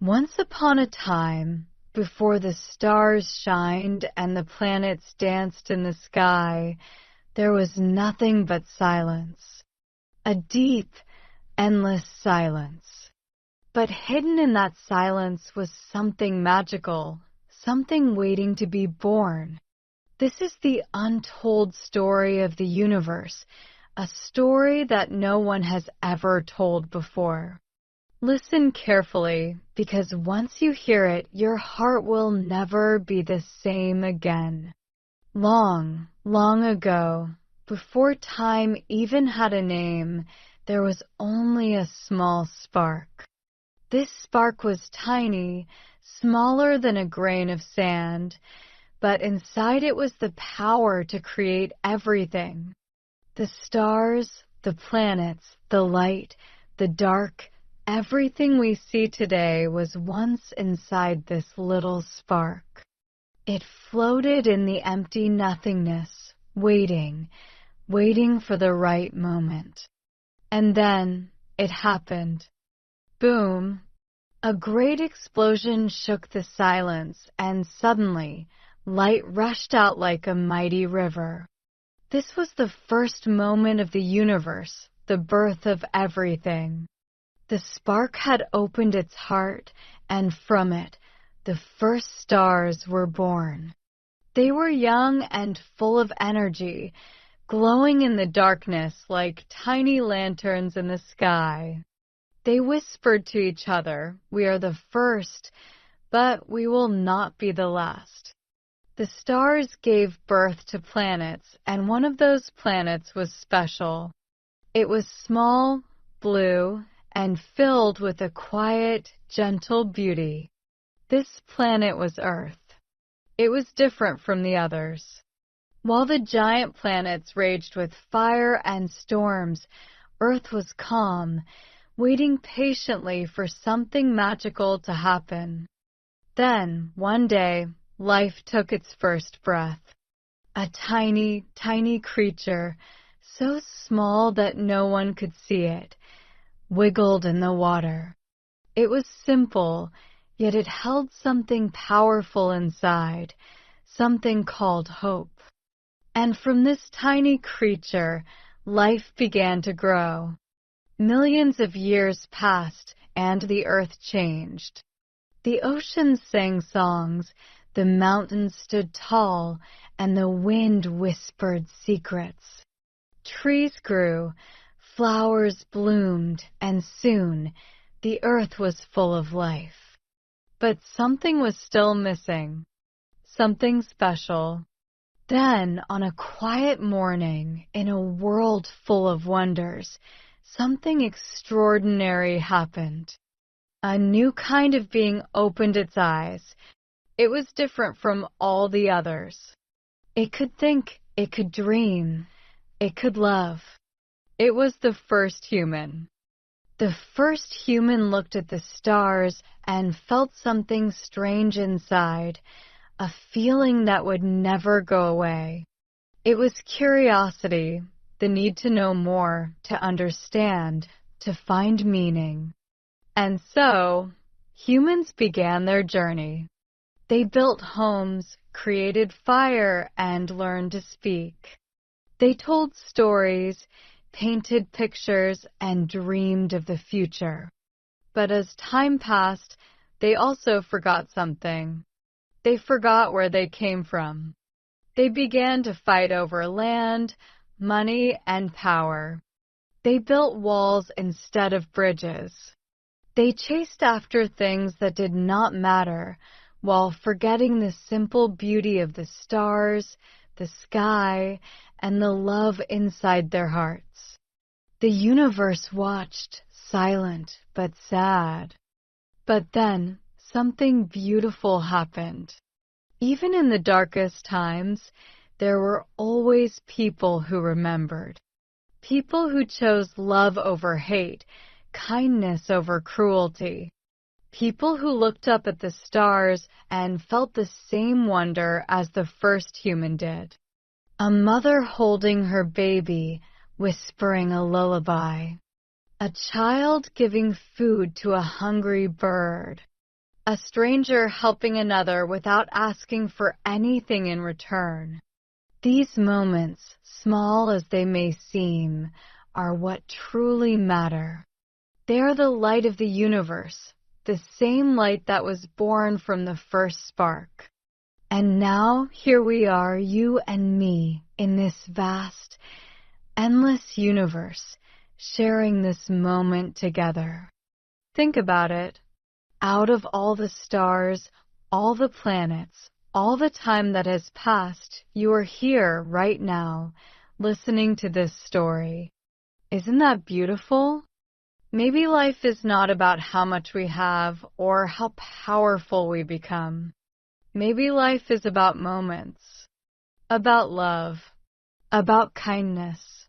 Once upon a time, before the stars shined and the planets danced in the sky, there was nothing but silence. A deep, endless silence. But hidden in that silence was something magical, something waiting to be born. This is the untold story of the universe, a story that no one has ever told before. Listen carefully, because once you hear it, your heart will never be the same again. Long, long ago, before time even had a name, there was only a small spark. This spark was tiny, smaller than a grain of sand, but inside it was the power to create everything. The stars, the planets, the light, the dark, everything we see today was once inside this little spark. It floated in the empty nothingness, waiting for the right moment. And then it happened. Boom! A great explosion shook the silence, and suddenly, light rushed out like a mighty river. This was the first moment of the universe, the birth of everything. The spark had opened its heart, and from it, the first stars were born. They were young and full of energy, glowing in the darkness like tiny lanterns in the sky. They whispered to each other, "We are the first, but we will not be the last." The stars gave birth to planets, and one of those planets was special. It was small, blue, and filled with a quiet, gentle beauty. This planet was Earth. It was different from the others. While the giant planets raged with fire and storms, Earth was calm, waiting patiently for something magical to happen. Then, one day, life took its first breath. A tiny, tiny creature, so small that no one could see it, wiggled in the water. It was simple, yet it held something powerful inside, something called hope. And from this tiny creature, life began to grow. Millions of years passed, and the earth changed. The oceans sang songs, the mountains stood tall, and the wind whispered secrets. Trees grew, flowers bloomed, and soon the earth was full of life. But something was still missing, something special. Then, on a quiet morning, in a world full of wonders, something extraordinary happened. A new kind of being opened its eyes. It was different from all the others. It could think, it could dream, it could love. It was the first human. The first human looked at the stars and felt something strange inside, a feeling that would never go away. It was curiosity, the need to know more, to understand, to find meaning. And so, humans began their journey. They built homes, created fire, and learned to speak. They told stories, painted pictures, and dreamed of the future. But as time passed, they also forgot something. They forgot where they came from. They began to fight over land, money, and power. They built walls instead of bridges. They chased after things that did not matter, while forgetting the simple beauty of the stars, the sky, and the love inside their hearts. The universe watched, silent but sad. But then, something beautiful happened. Even in the darkest times, there were always people who remembered. People who chose love over hate, kindness over cruelty. People who looked up at the stars and felt the same wonder as the first human did. A mother holding her baby, whispering a lullaby. A child giving food to a hungry bird. a stranger helping another without asking for anything in return. These moments, small as they may seem, are what truly matter. They are the light of the universe, the same light that was born from the first spark. And now, here we are, you and me, in this vast, endless universe, sharing this moment together. Think about it. Out of all the stars, all the planets, all the time that has passed, you are here right now, listening to this story. Isn't that beautiful? Maybe life is not about how much we have or how powerful we become. Maybe life is about moments, about love, about kindness,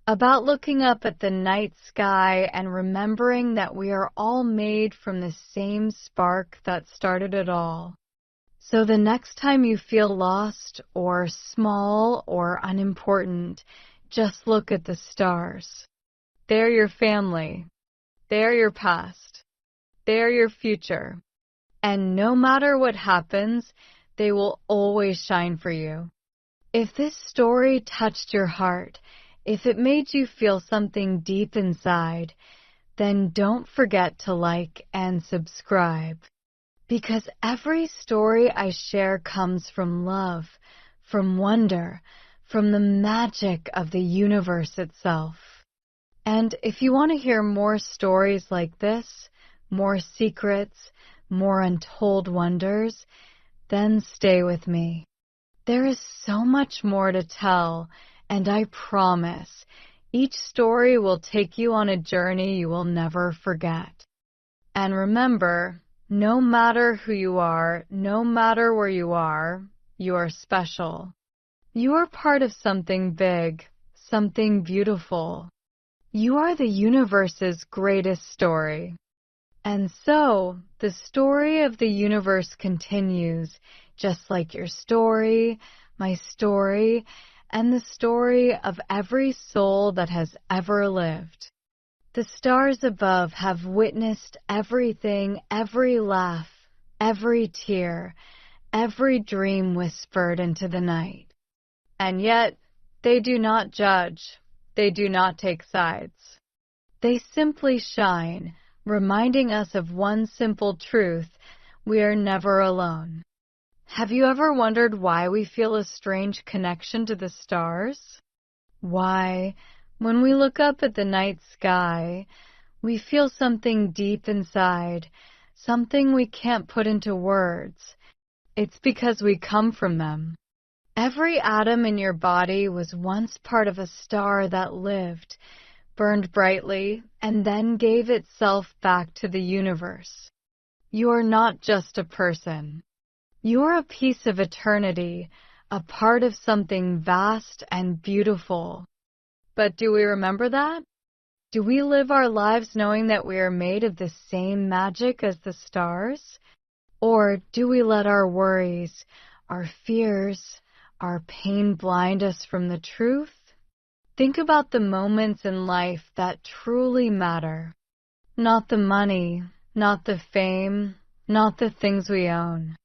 about looking up at the night sky and remembering that we are all made from the same spark that started it all. So the next time you feel lost or small or unimportant, just look at the stars. They're your family. They're your past. They're your future. And no matter what happens, they will always shine for you. If this story touched your heart, if it made you feel something deep inside, then don't forget to like and subscribe. Because every story I share comes from love, from wonder, from the magic of the universe itself. And if you want to hear more stories like this, more secrets, more untold wonders, then stay with me. There is so much more to tell, and I promise, each story will take you on a journey you will never forget. And remember, no matter who you are, no matter where you are special. You are part of something big, something beautiful. You are the universe's greatest story. And so, the story of the universe continues, just like your story, my story, and the story of every soul that has ever lived. The stars above have witnessed everything, every laugh, every tear, every dream whispered into the night. And yet, they do not judge. They do not take sides. They simply shine, reminding us of one simple truth: we are never alone. Have you ever wondered why we feel a strange connection to the stars? Why, when we look up at the night sky, we feel something deep inside, something we can't put into words. It's because we come from them. Every atom in your body was once part of a star that lived, burned brightly, and then gave itself back to the universe. You are not just a person. You are a piece of eternity, a part of something vast and beautiful. But do we remember that? Do we live our lives knowing that we are made of the same magic as the stars? Or do we let our worries, our fears, our pain blind us from the truth? Think about the moments in life that truly matter. Not the money, not the fame, not the things we own,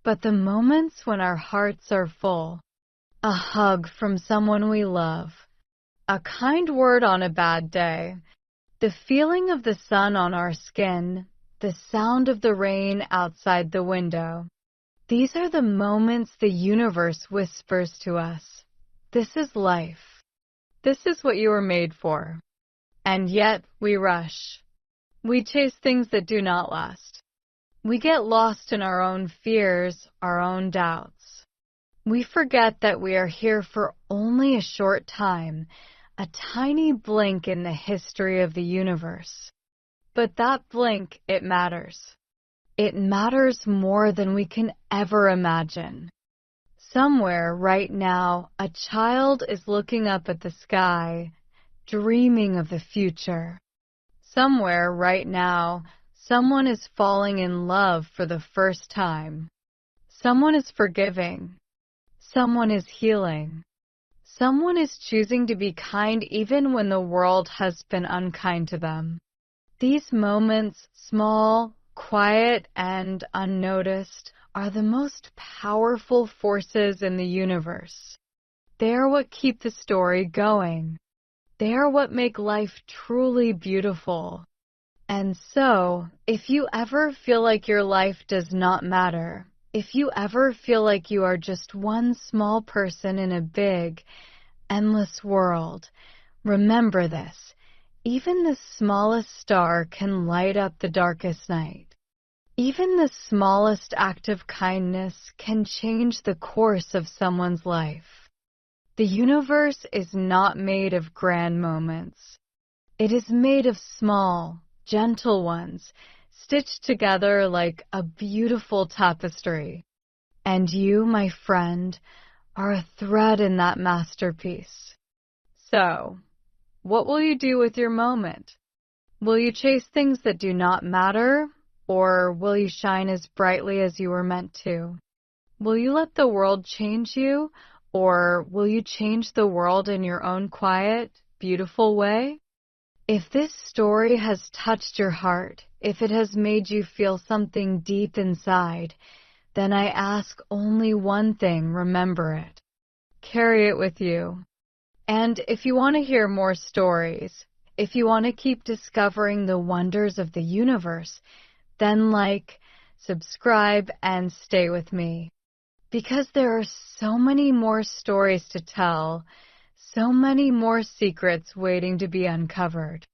but the moments when our hearts are full. A hug from someone we love, a kind word on a bad day, the feeling of the sun on our skin, the sound of the rain outside the window. These are the moments the universe whispers to us. This is life. This is what you were made for. And yet we rush. We chase things that do not last. We get lost in our own fears, our own doubts. We forget that we are here for only a short time, a tiny blink in the history of the universe. But that blink, it matters. It matters more than we can ever imagine. Somewhere right now, a child is looking up at the sky, dreaming of the future. Somewhere right now, someone is falling in love for the first time. Someone is forgiving. Someone is healing. Someone is choosing to be kind even when the world has been unkind to them. These moments, small, quiet and unnoticed, are the most powerful forces in the universe. They are what keep the story going. They are what make life truly beautiful. And so, if you ever feel like your life does not matter, if you ever feel like you are just one small person in a big, endless world, remember this. Even the smallest star can light up the darkest night. Even the smallest act of kindness can change the course of someone's life. The universe is not made of grand moments. It is made of small, gentle ones, stitched together like a beautiful tapestry. And you, my friend, are a thread in that masterpiece. So, what will you do with your moment? Will you chase things that do not matter, or will you shine as brightly as you were meant to? Will you let the world change you, or will you change the world in your own quiet, beautiful way? If this story has touched your heart, if it has made you feel something deep inside, then I ask only one thing, remember it. Carry it with you. And if you want to hear more stories, if you want to keep discovering the wonders of the universe, then like, subscribe, and stay with me. Because there are so many more stories to tell, so many more secrets waiting to be uncovered.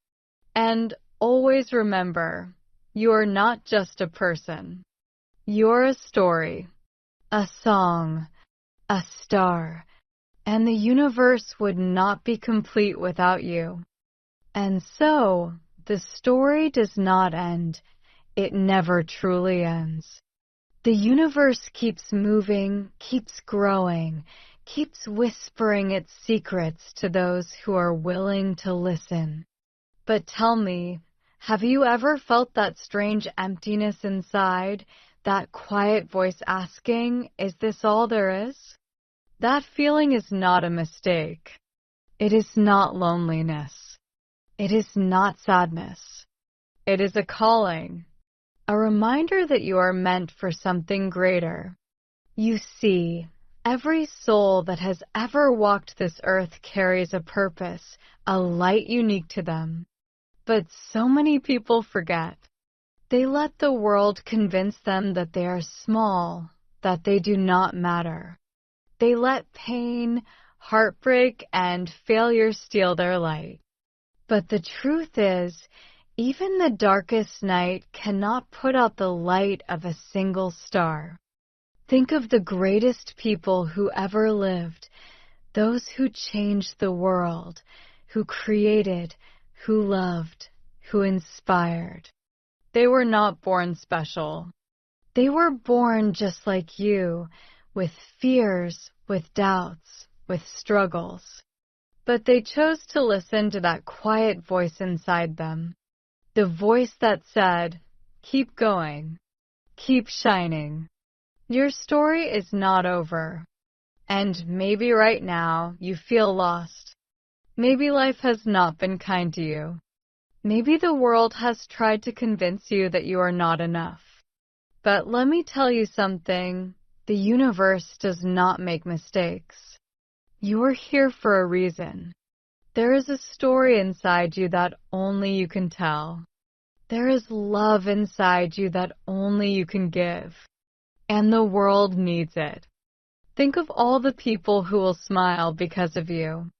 And always remember, you are not just a person. You're a story, a song, a star, and the universe would not be complete without you. And so, the story does not end. It never truly ends. The universe keeps moving, keeps growing, keeps whispering its secrets to those who are willing to listen. But tell me, have you ever felt that strange emptiness inside, that quiet voice asking, is this all there is? That feeling is not a mistake. It is not loneliness. It is not sadness. It is a calling, a reminder that you are meant for something greater. You see, every soul that has ever walked this earth carries a purpose, a light unique to them. But so many people forget. They let the world convince them that they are small, that they do not matter. They let pain, heartbreak, and failure steal their light. But the truth is, even the darkest night cannot put out the light of a single star. Think of the greatest people who ever lived, those who changed the world, who created, who loved, who inspired. They were not born special. They were born just like you, with fears, with doubts, with struggles. But they chose to listen to that quiet voice inside them. The voice that said, keep going, keep shining. Your story is not over. And maybe right now you feel lost. Maybe life has not been kind to you. Maybe the world has tried to convince you that you are not enough. But let me tell you something. The universe does not make mistakes. You are here for a reason. There is a story inside you that only you can tell. There is love inside you that only you can give. And the world needs it. Think of all the people who will smile because of you.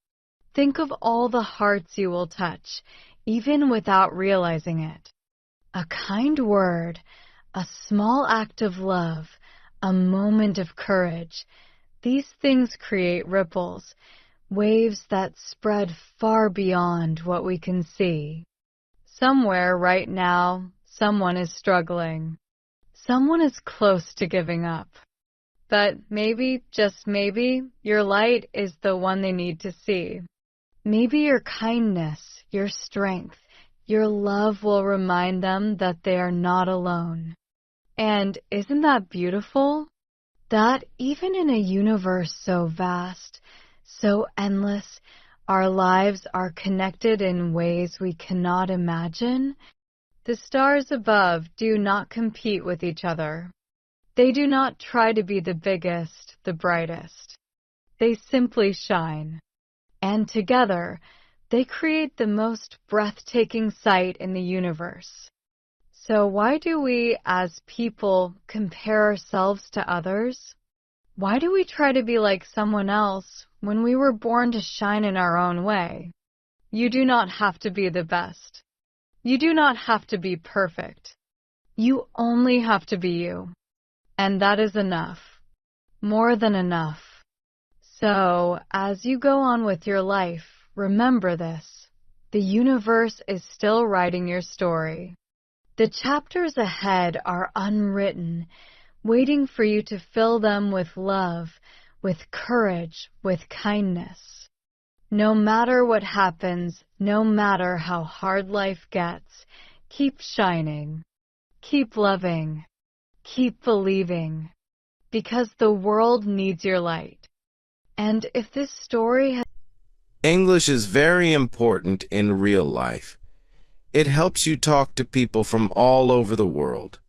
Think of all the hearts you will touch, even without realizing it. A kind word, a small act of love, a moment of courage. These things create ripples, waves that spread far beyond what we can see. Somewhere right now, someone is struggling. Someone is close to giving up. But maybe, just maybe, your light is the one they need to see. Maybe your kindness, your strength, your love will remind them that they are not alone. And isn't that beautiful? That even in a universe so vast, so endless, our lives are connected in ways we cannot imagine? The stars above do not compete with each other. They do not try to be the biggest, the brightest. They simply shine. And together, they create the most breathtaking sight in the universe. So why do we, as people, compare ourselves to others? Why do we try to be like someone else when we were born to shine in our own way? You do not have to be the best. You do not have to be perfect. You only have to be you. And that is enough. More than enough. So, as you go on with your life, remember this. The universe is still writing your story. The chapters ahead are unwritten, waiting for you to fill them with love, with courage, with kindness. No matter what happens, no matter how hard life gets, keep shining, keep loving, keep believing, because the world needs your light. And if this story has... English is very important in real life. It helps you talk to people from all over the world.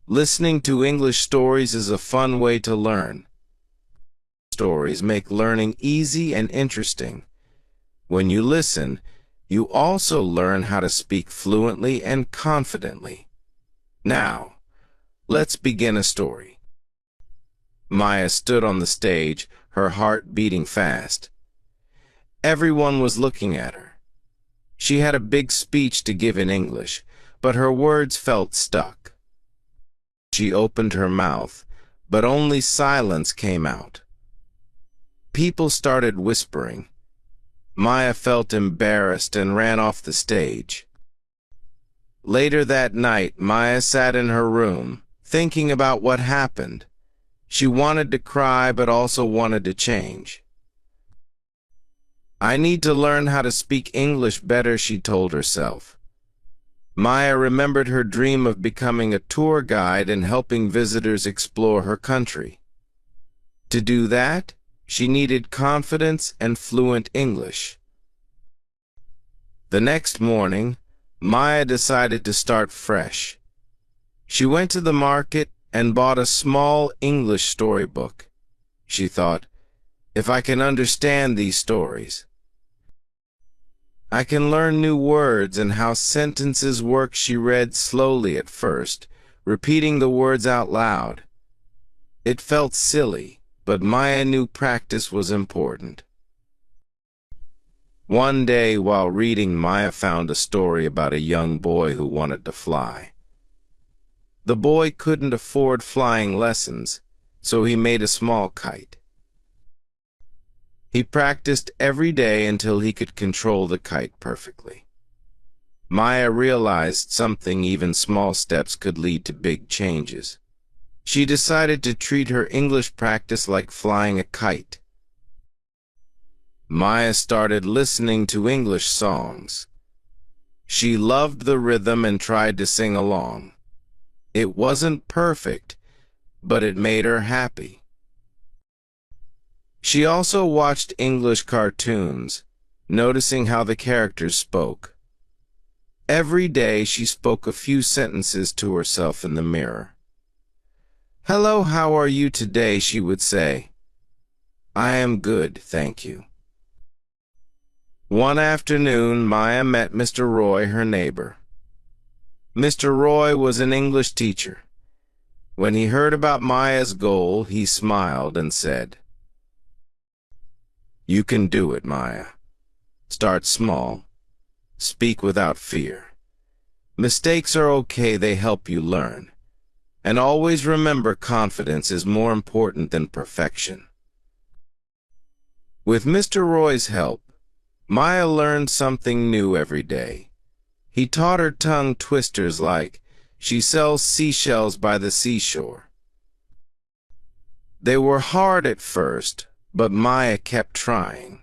Listening to English stories is a fun way to learn. Stories make learning easy and interesting. When you listen, you also learn how to speak fluently and confidently. Now, let's begin a story. Maya stood on the stage, her heart beating fast. Everyone was looking at her. She had a big speech to give in English, but her words felt stuck. She opened her mouth, but only silence came out. People started whispering. Maya felt embarrassed and ran off the stage. Later that night, Maya sat in her room, thinking about what happened. She wanted to cry, but also wanted to change. I need to learn how to speak English better, she told herself. Maya remembered her dream of becoming a tour guide and helping visitors explore her country. To do that, she needed confidence and fluent English. The next morning, Maya decided to start fresh. She went to the market and bought a small English storybook. She thought, if I can understand these stories, I can learn new words and how sentences work. She read slowly at first, repeating the words out loud. It felt silly, but Maya knew practice was important. One day, while reading, Maya found a story about a young boy who wanted to fly. The boy couldn't afford flying lessons, so he made a small kite. He practiced every day until he could control the kite perfectly. Maya realized something: even small steps could lead to big changes. She decided to treat her English practice like flying a kite. Maya started listening to English songs. She loved the rhythm and tried to sing along. It wasn't perfect, but it made her happy. She also watched English cartoons, noticing how the characters spoke. Every day she spoke a few sentences to herself in the mirror. "Hello, how are you today?" she would say. "I am good, thank you." One afternoon, Maya met Mr. Roy, her neighbor. Mr. Roy was an English teacher. When he heard about Maya's goal, he smiled and said, "You can do it, Maya. Start small. Speak without fear. Mistakes are okay, they help you learn. And always remember, confidence is more important than perfection." With Mr. Roy's help, Maya learned something new every day. He taught her tongue twisters like, "She sells seashells by the seashore." They were hard at first, but Maya kept trying.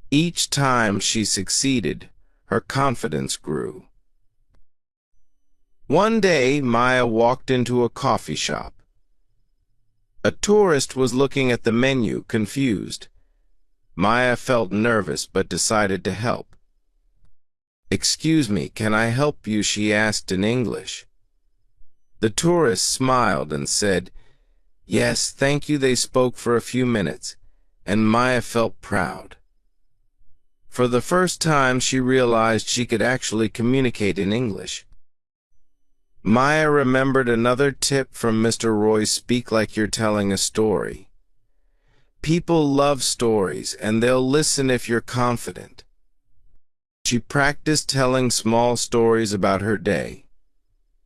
Each time she succeeded, her confidence grew. One day, Maya walked into a coffee shop. A tourist was looking at the menu, confused. Maya felt nervous but decided to help. "Excuse me, can I help you?" she asked in English. The tourist smiled and said, "Yes, thank you." They spoke for a few minutes, and Maya felt proud. For the first time, she realized she could actually communicate in English. Maya remembered another tip from Mr. Roy: speak like you're telling a story. People love stories, and they'll listen if you're confident. She practiced telling small stories about her day.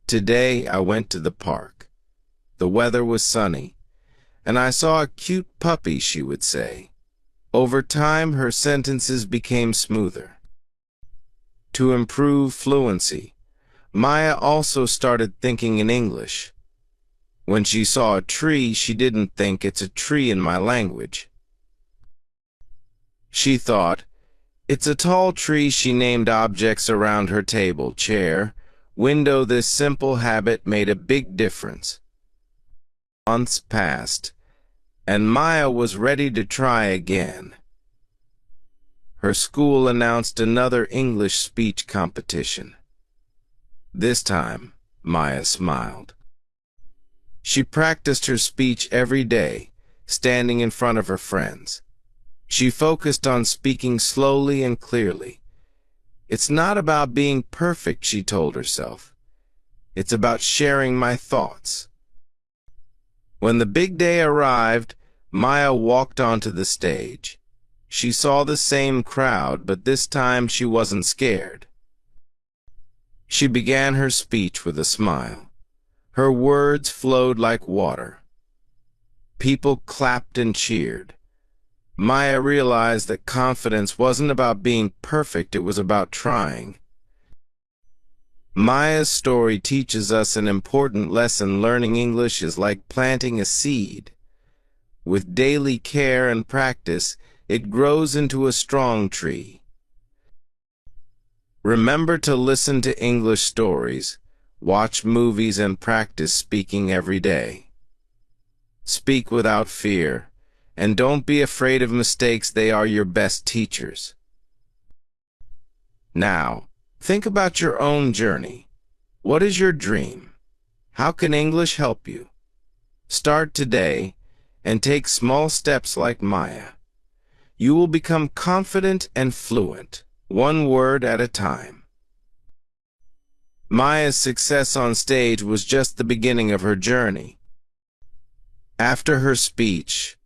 "Today I went to the park. The weather was sunny, and I saw a cute puppy," she would say. Over time, her sentences became smoother. To improve fluency, Maya also started thinking in English. When she saw a tree, she didn't think, "It's a tree in my language." She thought, "It's a tall tree." She named objects around her table, chair, window. This simple habit made a big difference. Months passed, and Maya was ready to try again. Her school announced another English speech competition. This time, Maya smiled. She practiced her speech every day, standing in front of her friends. She focused on speaking slowly and clearly. "It's not about being perfect," she told herself. "It's about sharing my thoughts." When the big day arrived, Maya walked onto the stage. She saw the same crowd, but this time she wasn't scared. She began her speech with a smile. Her words flowed like water. People clapped and cheered. Maya realized that confidence wasn't about being perfect, it was about trying. Maya's story teaches us an important lesson. Learning English is like planting a seed. With daily care and practice, it grows into a strong tree. Remember to listen to English stories, watch movies, and practice speaking every day. Speak without fear, and don't be afraid of mistakes. They are your best teachers. Now, think about your own journey. What is your dream? How can English help you? Start today and take small steps like Maya. You will become confident and fluent, one word at a time. Maya's success on stage was just the beginning of her journey. After her speech,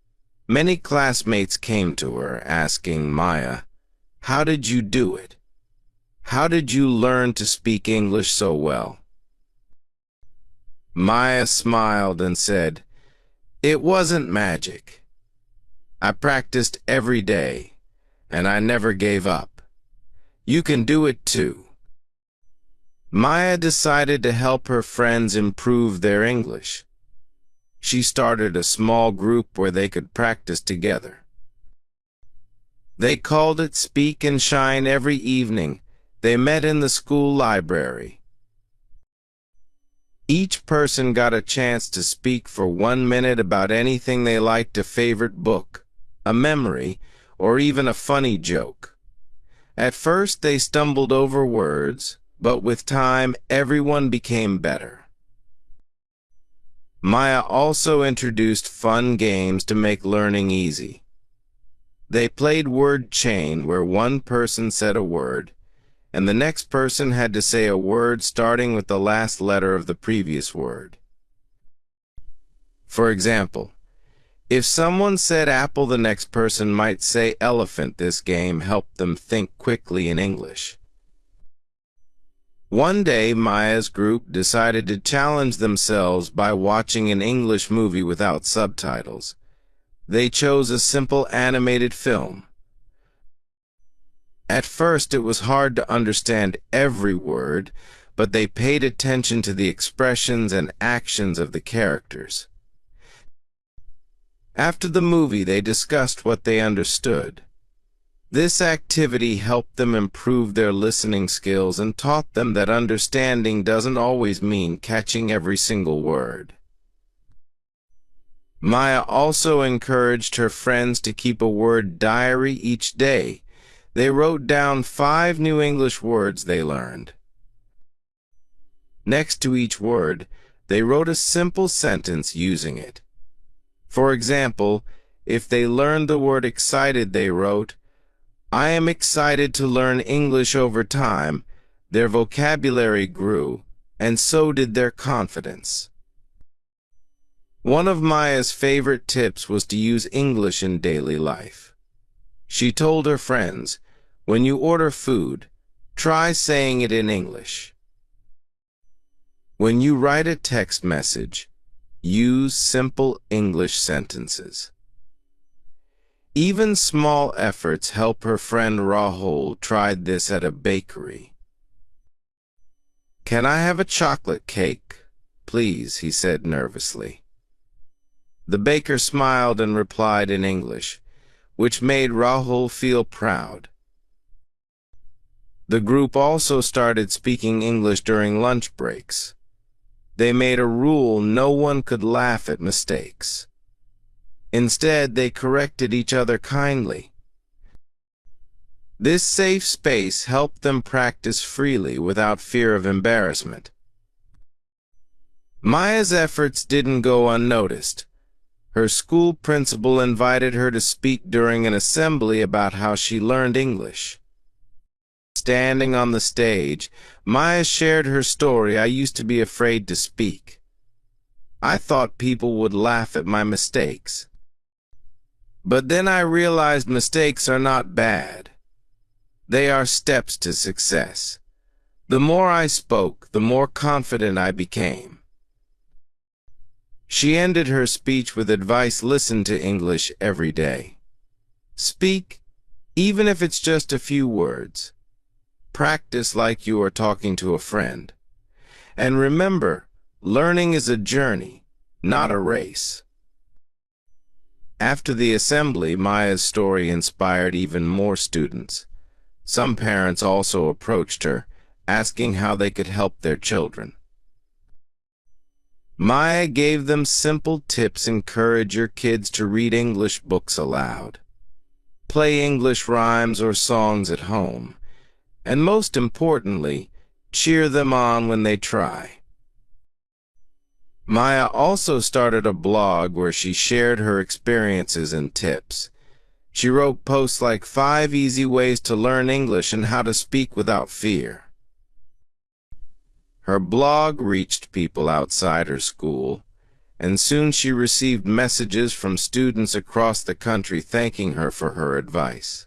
many classmates came to her asking Maya, "How did you do it? How did you learn to speak English so well?" Maya smiled and said, "It wasn't magic. I practiced every day, and I never gave up. You can do it too." Maya decided to help her friends improve their English. She started a small group where they could practice together. They called it Speak and Shine. Every evening, they met in the school library. Each person got a chance to speak for 1 minute about anything they liked: a favorite book, a memory, or even a funny joke. At first they stumbled over words, but with time everyone became better. Maya also introduced fun games to make learning easy. They played word chain, where one person said a word, and the next person had to say a word starting with the last letter of the previous word. For example, if someone said apple, the next person might say elephant. This game helped them think quickly in English. One day, Maya's group decided to challenge themselves by watching an English movie without subtitles. They chose a simple animated film. At first, it was hard to understand every word, but they paid attention to the expressions and actions of the characters. After the movie, they discussed what they understood. This activity helped them improve their listening skills and taught them that understanding doesn't always mean catching every single word. Maya also encouraged her friends to keep a word diary each day. They wrote down 5 new English words they learned. Next to each word, they wrote a simple sentence using it. For example, if they learned the word excited, they wrote, "I am excited to learn English over time." Their vocabulary grew, and so did their confidence. One of Maya's favorite tips was to use English in daily life. She told her friends, "When you order food, try saying it in English. When you write a text message, use simple English sentences." Even small efforts help. Her friend Rahul tried this at a bakery. "Can I have a chocolate cake, please?" he said nervously. The baker smiled and replied in English, which made Rahul feel proud. The group also started speaking English during lunch breaks. They made a rule no one could laugh at mistakes. Instead, they corrected each other kindly. This safe space helped them practice freely without fear of embarrassment. Maya's efforts didn't go unnoticed. Her school principal invited her to speak during an assembly about how she learned English. Standing on the stage, Maya shared her story. "I used to be afraid to speak. I thought people would laugh at my mistakes. But then I realized mistakes are not bad. They are steps to success. The more I spoke, the more confident I became." She ended her speech with advice: listen to English every day. Speak, even if it's just a few words. Practice like you are talking to a friend. And remember, learning is a journey, not a race. After the assembly, Maya's story inspired even more students. Some parents also approached her, asking how they could help their children. Maya gave them simple tips: encourage your kids to read English books aloud, play English rhymes or songs at home, and most importantly, cheer them on when they try. Maya also started a blog where she shared her experiences and tips. She wrote posts like 5 easy ways to learn English and how to speak without fear. Her blog reached people outside her school, and soon she received messages from students across the country thanking her for her advice.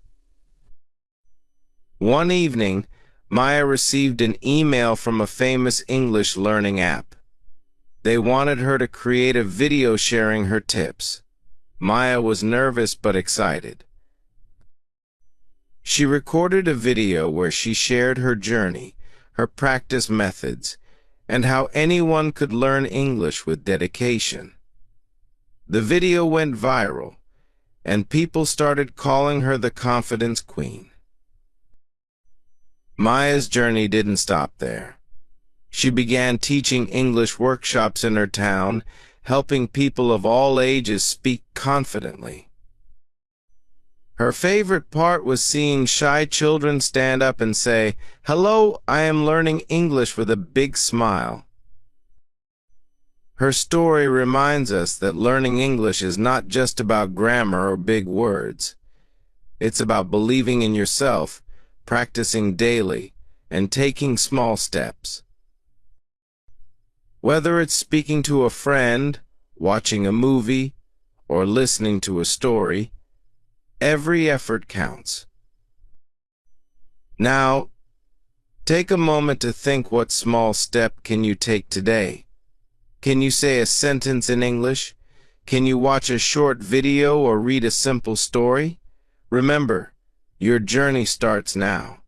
One evening, Maya received an email from a famous English learning app. They wanted her to create a video sharing her tips. Maya was nervous but excited. She recorded a video where she shared her journey, her practice methods, and how anyone could learn English with dedication. The video went viral, and people started calling her the Confidence Queen. Maya's journey didn't stop there. She began teaching English workshops in her town, helping people of all ages speak confidently. Her favorite part was seeing shy children stand up and say, "Hello, I am learning English," with a big smile. Her story reminds us that learning English is not just about grammar or big words. It's about believing in yourself, practicing daily, and taking small steps. Whether it's speaking to a friend, watching a movie, or listening to a story, every effort counts. Now, take a moment to think, what small step can you take today? Can you say a sentence in English? Can you watch a short video or read a simple story? Remember, your journey starts now.